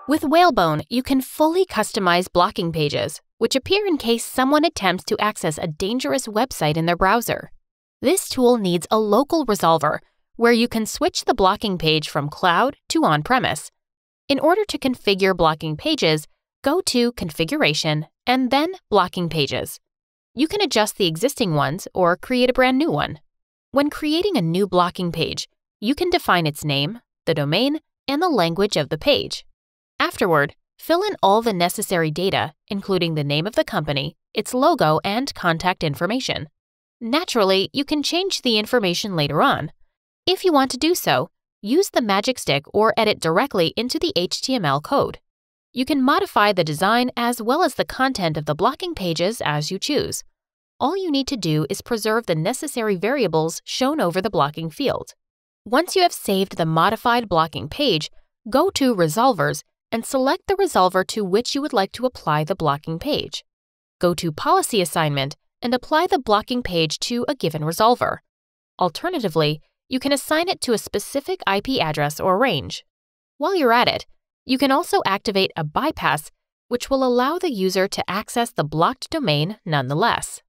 With Whalebone, you can fully customize blocking pages, which appear in case someone attempts to access a dangerous website in their browser. This tool needs a local resolver, where you can switch the blocking page from cloud to on-premise. In order to configure blocking pages, go to Configuration and then Blocking Pages. You can adjust the existing ones or create a brand new one. When creating a new blocking page, you can define its name, the domain, and the language of the page. Afterward, fill in all the necessary data, including the name of the company, its logo, and contact information. Naturally, you can change the information later on. If you want to do so, use the magic stick or edit directly into the HTML code. You can modify the design as well as the content of the blocking pages as you choose. All you need to do is preserve the necessary variables shown over the blocking field. Once you have saved the modified blocking page, go to Resolvers and select the resolver to which you would like to apply the blocking page. Go to Policy Assignment and apply the blocking page to a given resolver. Alternatively, you can assign it to a specific IP address or range. While you're at it, you can also activate a bypass, which will allow the user to access the blocked domain nonetheless.